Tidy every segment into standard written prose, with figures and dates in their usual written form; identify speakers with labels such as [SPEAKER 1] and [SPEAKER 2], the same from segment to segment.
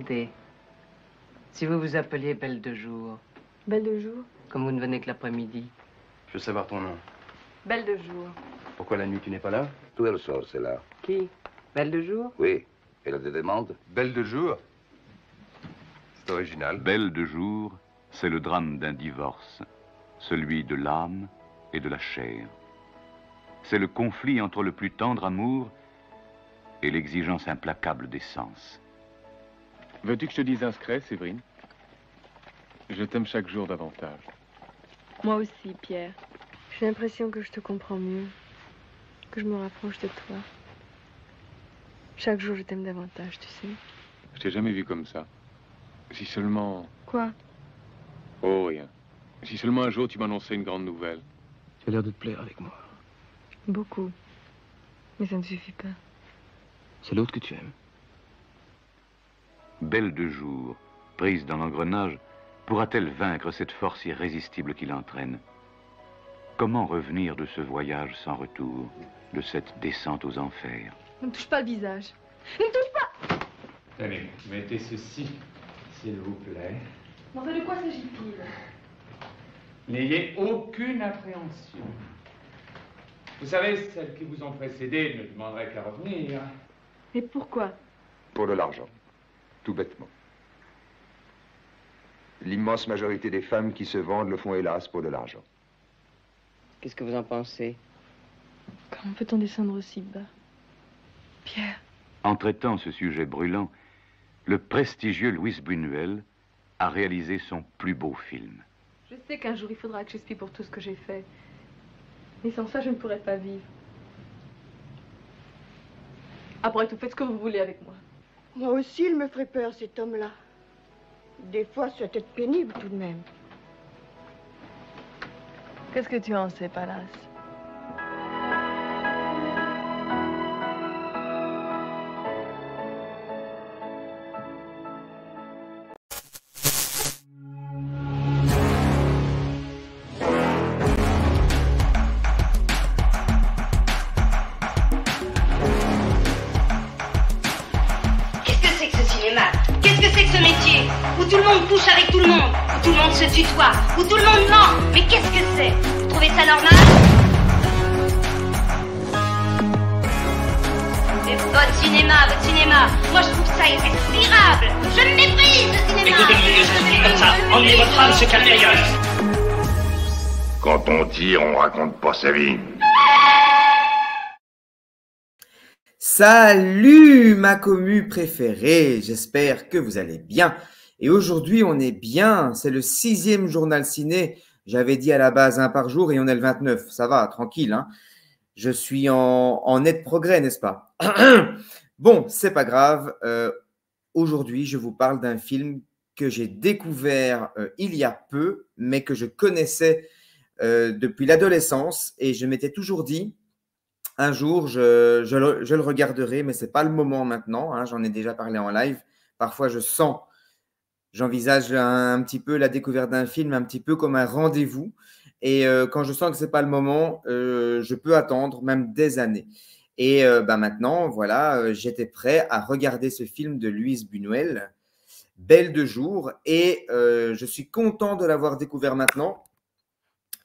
[SPEAKER 1] demandé si vous vous appeliez Belle de Jour.
[SPEAKER 2] Belle de Jour?
[SPEAKER 1] Comme vous ne venez que l'après-midi.
[SPEAKER 3] Je veux savoir ton nom.
[SPEAKER 2] Belle de Jour.
[SPEAKER 3] Pourquoi la nuit tu n'es pas là?
[SPEAKER 4] Tout le sort, c'est là.
[SPEAKER 1] Qui? Belle de Jour?
[SPEAKER 4] Oui. Elle a des demandes?
[SPEAKER 5] Belle de jour? C'est original.
[SPEAKER 6] Belle de jour, c'est le drame d'un divorce, celui de l'âme et de la chair. C'est le conflit entre le plus tendre amour et l'exigence implacable des sens.
[SPEAKER 7] Veux-tu que je te dise un secret, Séverine? Je t'aime chaque jour davantage.
[SPEAKER 2] Moi aussi, Pierre. J'ai l'impression que je te comprends mieux, que je me rapproche de toi. Chaque jour, je t'aime davantage, tu sais.
[SPEAKER 7] Je t'ai jamais vu comme ça. Si seulement...
[SPEAKER 2] Quoi?
[SPEAKER 7] Oh, rien. Si seulement un jour tu m'annonçais une grande nouvelle.
[SPEAKER 3] Tu as l'air de te plaire avec moi.
[SPEAKER 2] Beaucoup. Mais ça ne suffit pas.
[SPEAKER 3] C'est l'autre que tu aimes.
[SPEAKER 6] Belle de jour, prise dans l'engrenage, pourra-t-elle vaincre cette force irrésistible qui l'entraîne? Comment revenir de ce voyage sans retour, de cette descente aux enfers?
[SPEAKER 2] Ne me touche pas le visage. Ne me touche pas!
[SPEAKER 8] Tenez, mettez ceci, s'il vous plaît.
[SPEAKER 2] Mais enfin, de quoi s'agit-il?
[SPEAKER 8] N'ayez aucune appréhension. Vous savez, celles qui vous ont précédé ne demanderaient qu'à revenir.
[SPEAKER 2] Mais pourquoi?
[SPEAKER 5] Pour de l'argent. Tout bêtement. L'immense majorité des femmes qui se vendent le font hélas pour de l'argent.
[SPEAKER 1] Qu'est-ce que vous en pensez?
[SPEAKER 2] Comment peut-on descendre aussi bas? Pierre.
[SPEAKER 6] En traitant ce sujet brûlant, le prestigieux Luis Buñuel a réalisé son plus beau film.
[SPEAKER 2] Je sais qu'un jour, il faudra que j'expie pour tout ce que j'ai fait. Mais sans ça, je ne pourrais pas vivre. Après tout, faites ce que vous voulez avec moi.
[SPEAKER 9] Moi aussi, il me ferait peur, cet homme-là. Des fois, ça peut être pénible, tout de même.
[SPEAKER 2] Qu'est-ce que tu en sais, Pallas?
[SPEAKER 10] couche avec tout le monde, où tout le monde se tutoie, où tout le monde ment. Mais qu'est-ce que c'est? Vous trouvez ça normal? Et votre cinéma, moi je trouve ça irrespirable. Je méprise le cinéma.
[SPEAKER 11] Écoutez, je suis comme ça. Emmenez votre âme se calmer ailleurs.
[SPEAKER 4] Quand on tire, on raconte pas sa vie.
[SPEAKER 12] Salut ma commu préférée, j'espère que vous allez bien. Et aujourd'hui on est bien, c'est le 6e journal ciné. J'avais dit à la base un par jour et on est le 29, ça va, tranquille. Hein. Je suis en net progrès, n'est-ce pas? Bon, c'est pas grave. Aujourd'hui je vous parle d'un film que j'ai découvert il y a peu, mais que je connaissais depuis l'adolescence et je m'étais toujours dit un jour, je le regarderai, mais ce n'est pas le moment maintenant. Hein, j'en ai déjà parlé en live. Parfois, j'envisage un petit peu la découverte d'un film, un petit peu comme un rendez-vous. Et quand je sens que ce n'est pas le moment, je peux attendre même des années. Et maintenant, voilà, j'étais prêt à regarder ce film de Luis Buñuel, Belle de jour. Et je suis content de l'avoir découvert maintenant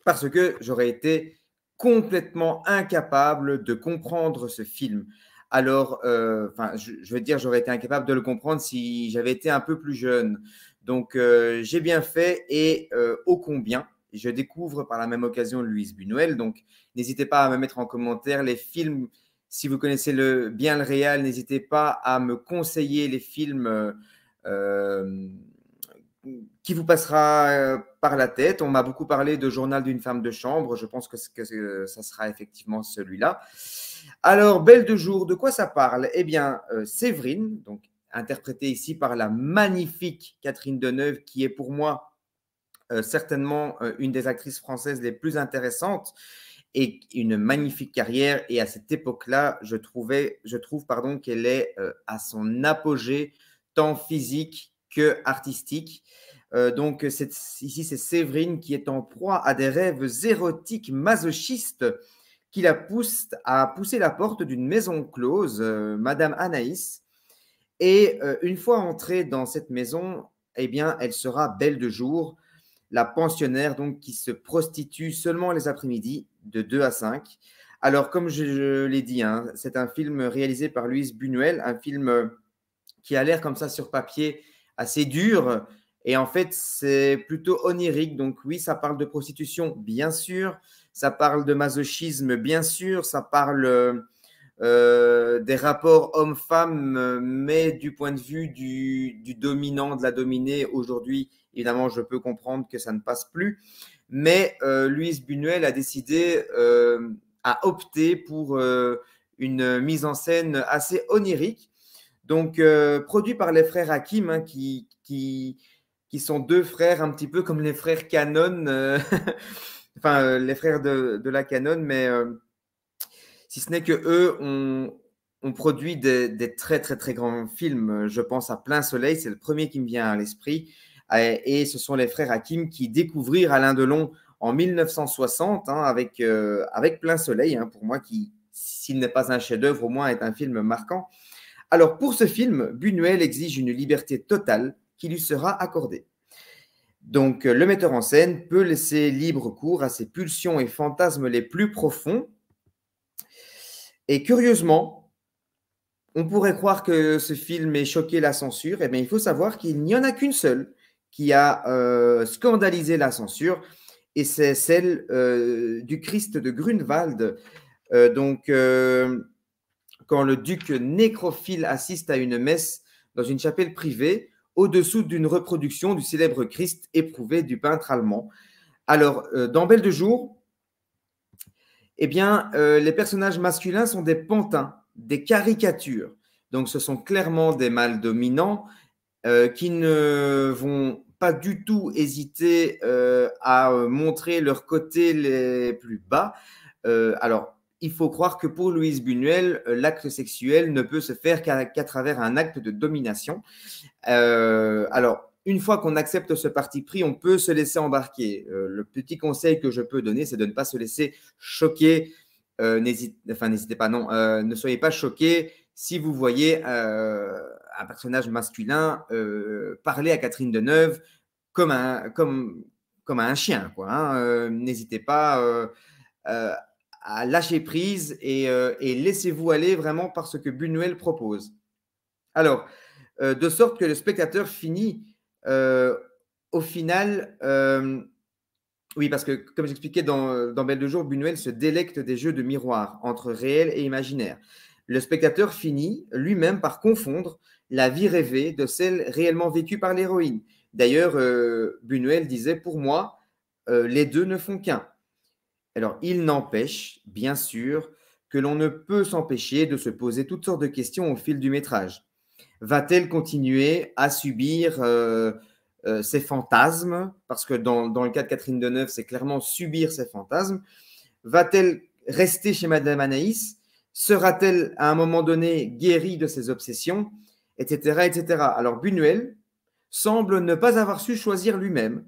[SPEAKER 12] parce que j'aurais été complètement incapable de comprendre ce film. Alors, je veux dire, j'aurais été incapable de le comprendre si j'avais été un peu plus jeune. Donc, j'ai bien fait et ô combien. Je découvre par la même occasion Luis Buñuel. Donc, n'hésitez pas à me mettre en commentaire les films. Si vous connaissez bien le réal, n'hésitez pas à me conseiller les films qui vous passera par la tête. On m'a beaucoup parlé de Journal d'une femme de chambre. Je pense que ça sera effectivement celui-là. Alors, Belle de jour, de quoi ça parle? Eh bien, Séverine, donc interprétée ici par la magnifique Catherine Deneuve, qui est pour moi certainement une des actrices françaises les plus intéressantes et une magnifique carrière. Et à cette époque-là, je trouve qu'elle est à son apogée, tant physique que artistique. Donc, ici, c'est Séverine qui est en proie à des rêves érotiques masochistes qui la poussent à pousser la porte d'une maison close, Madame Anaïs. Et une fois entrée dans cette maison, eh bien, elle sera belle de jour, la pensionnaire donc qui se prostitue seulement les après-midi de 2 à 5. Alors, comme je l'ai dit, hein, c'est un film réalisé par Luis Buñuel, un film qui a l'air comme ça sur papier assez dur. Et en fait, c'est plutôt onirique. Donc oui, ça parle de prostitution, bien sûr. Ça parle de masochisme, bien sûr. Ça parle des rapports hommes-femmes, mais du point de vue du dominant, de la dominée. Aujourd'hui, évidemment, je peux comprendre que ça ne passe plus. Mais Luis Buñuel a décidé, a opté pour une mise en scène assez onirique. Donc, produit par les frères Hakim, hein, qui sont deux frères un petit peu comme les frères Cannon, enfin, les frères de la Cannon, mais si ce n'est qu'eux ont produit des très, très, très grands films. Je pense à Plein Soleil, c'est le premier qui me vient à l'esprit. Et ce sont les frères Hakim qui découvrirent Alain Delon en 1960 hein, avec Plein Soleil, hein, pour moi, qui, s'il n'est pas un chef-d'œuvre, au moins est un film marquant. Alors, pour ce film, Buñuel exige une liberté totale qui lui sera accordée. Donc, le metteur en scène peut laisser libre cours à ses pulsions et fantasmes les plus profonds. Et curieusement, on pourrait croire que ce film ait choqué la censure. Eh bien, il faut savoir qu'il n'y en a qu'une seule qui a scandalisé la censure, et c'est celle du Christ de Grunewald. Quand le duc nécrophile assiste à une messe dans une chapelle privée, au-dessous d'une reproduction du célèbre Christ éprouvé du peintre allemand. Alors, dans Belle de jour, eh bien, les personnages masculins sont des pantins, des caricatures. Donc, ce sont clairement des mâles dominants qui ne vont pas du tout hésiter à montrer leurs côtés les plus bas. Alors, il faut croire que pour Luis Buñuel, l'acte sexuel ne peut se faire qu'à travers un acte de domination. Alors, une fois qu'on accepte ce parti pris, on peut se laisser embarquer. Le petit conseil que je peux donner, c'est de ne pas se laisser choquer. N'hésitez pas, non. Ne soyez pas choqués si vous voyez un personnage masculin parler à Catherine Deneuve comme un chien, quoi, hein. N'hésitez pas à lâcher prise et laissez-vous aller vraiment par ce que Buñuel propose. Alors, de sorte que le spectateur finit au final, oui, parce que comme j'expliquais dans Belle de jour, Buñuel se délecte des jeux de miroir entre réel et imaginaire. Le spectateur finit lui-même par confondre la vie rêvée de celle réellement vécue par l'héroïne. D'ailleurs, Buñuel disait, pour moi, les deux ne font qu'un. Alors, il n'empêche, bien sûr, que l'on ne peut s'empêcher de se poser toutes sortes de questions au fil du métrage. Va-t-elle continuer à subir ses fantasmes? Parce que dans le cas de Catherine Deneuve, c'est clairement subir ses fantasmes. Va-t-elle rester chez Madame Anaïs? Sera-t-elle à un moment donné guérie de ses obsessions? Etc., etc. Alors, Buñuel semble ne pas avoir su choisir lui-même.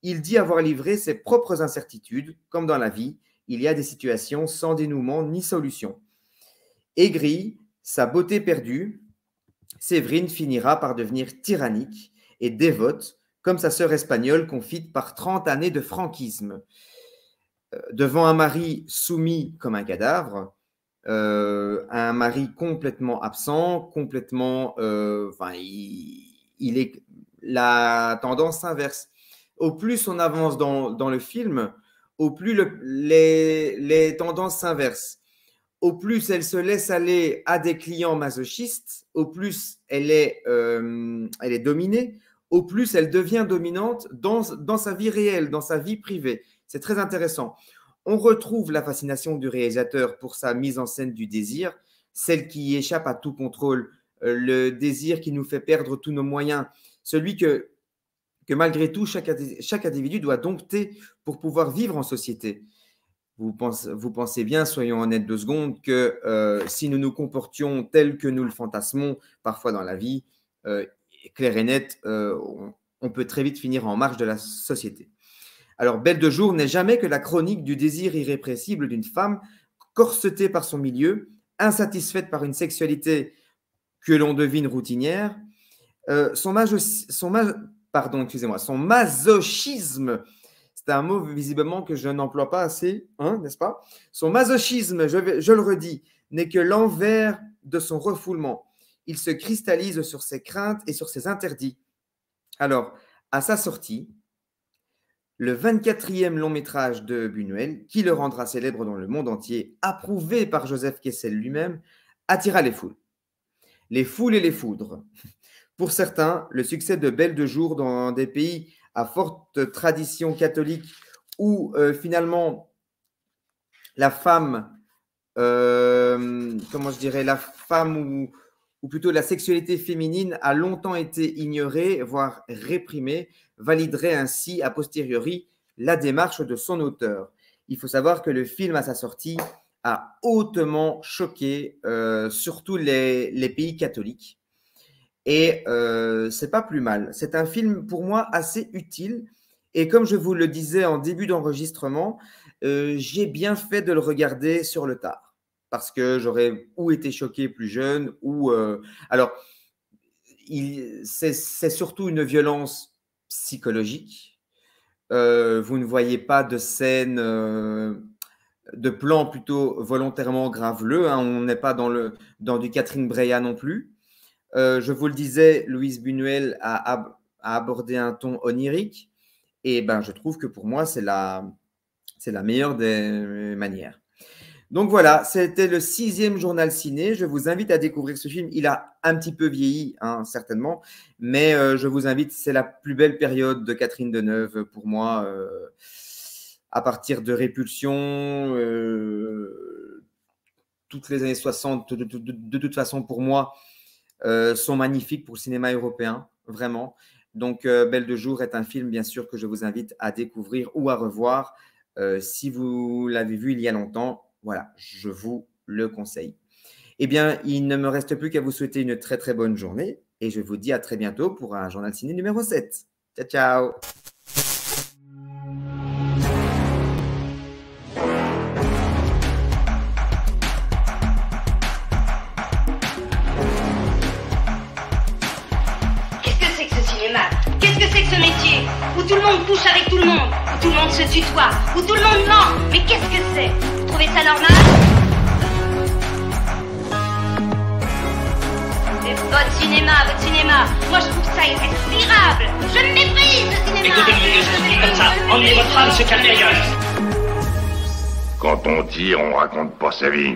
[SPEAKER 12] Il dit avoir livré ses propres incertitudes. Comme dans la vie, il y a des situations sans dénouement ni solution. Aigrie, sa beauté perdue, Séverine finira par devenir tyrannique et dévote, comme sa sœur espagnole confite par 30 années de franquisme. Devant un mari soumis comme un cadavre, un mari complètement absent, complètement... il est la tendance inverse. Au plus on avance dans le film, au plus les tendances s'inversent. Au plus elle se laisse aller à des clients masochistes, au plus elle est dominée, au plus elle devient dominante dans sa vie réelle, dans sa vie privée. C'est très intéressant. On retrouve la fascination du réalisateur pour sa mise en scène du désir, celle qui échappe à tout contrôle, le désir qui nous fait perdre tous nos moyens, celui que malgré tout, chaque individu doit dompter pour pouvoir vivre en société. Vous pensez bien, soyons honnêtes 2 secondes, que si nous nous comportions tel que nous le fantasmons parfois dans la vie, clair et net, on peut très vite finir en marge de la société. Alors, Belle de jour n'est jamais que la chronique du désir irrépressible d'une femme corsetée par son milieu, insatisfaite par une sexualité que l'on devine routinière. Son masochisme, c'est un mot visiblement que je n'emploie pas assez, hein, n'est-ce pas? Son masochisme, je le redis, n'est que l'envers de son refoulement. Il se cristallise sur ses craintes et sur ses interdits. Alors, à sa sortie, le 24e long métrage de Buñuel, qui le rendra célèbre dans le monde entier, approuvé par Joseph Kessel lui-même, attira les foules. Les foules et les foudres. Pour certains, le succès de Belle de jour dans des pays à forte tradition catholique où finalement la femme, ou plutôt la sexualité féminine a longtemps été ignorée, voire réprimée, validerait ainsi a posteriori la démarche de son auteur. Il faut savoir que le film à sa sortie a hautement choqué surtout les pays catholiques. Et c'est pas plus mal. C'est un film pour moi assez utile. Et comme je vous le disais en début d'enregistrement, j'ai bien fait de le regarder sur le tard. Parce que j'aurais ou été choqué plus jeune, ou… alors, c'est surtout une violence psychologique. Vous ne voyez pas de scène, de plan plutôt volontairement graveleux. Hein. On n'est pas dans du Catherine Breillat non plus. Je vous le disais, Louise Buñuel a abordé un ton onirique. Et ben, je trouve que pour moi, c'est la meilleure des manières. Donc voilà, c'était le 6e journal ciné. Je vous invite à découvrir ce film. Il a un petit peu vieilli, hein, certainement, mais je vous invite, c'est la plus belle période de Catherine Deneuve pour moi, à partir de Répulsion, toutes les années 60, de toute façon, pour moi, sont magnifiques pour le cinéma européen, vraiment. Donc, Belle de jour est un film, bien sûr, que je vous invite à découvrir ou à revoir. Si vous l'avez vu il y a longtemps, voilà, je vous le conseille. Eh bien, il ne me reste plus qu'à vous souhaiter une très, très bonne journée et je vous dis à très bientôt pour un journal ciné numéro 7. Ciao, ciao!
[SPEAKER 10] Qu'est-ce que c'est que ce cinéma? Qu'est-ce que c'est que ce métier? Où tout le monde couche avec tout le monde, où tout le monde se tutoie, où tout le monde ment. Mais qu'est-ce que c'est? Vous trouvez ça normal? Votre cinéma, moi je trouve ça irrespirable. Je méprise le cinéma.
[SPEAKER 11] Écoutez-moi, je suis comme ça. Emmenez votre âme se calmer ailleurs.
[SPEAKER 4] Quand on tire, on raconte pas sa vie.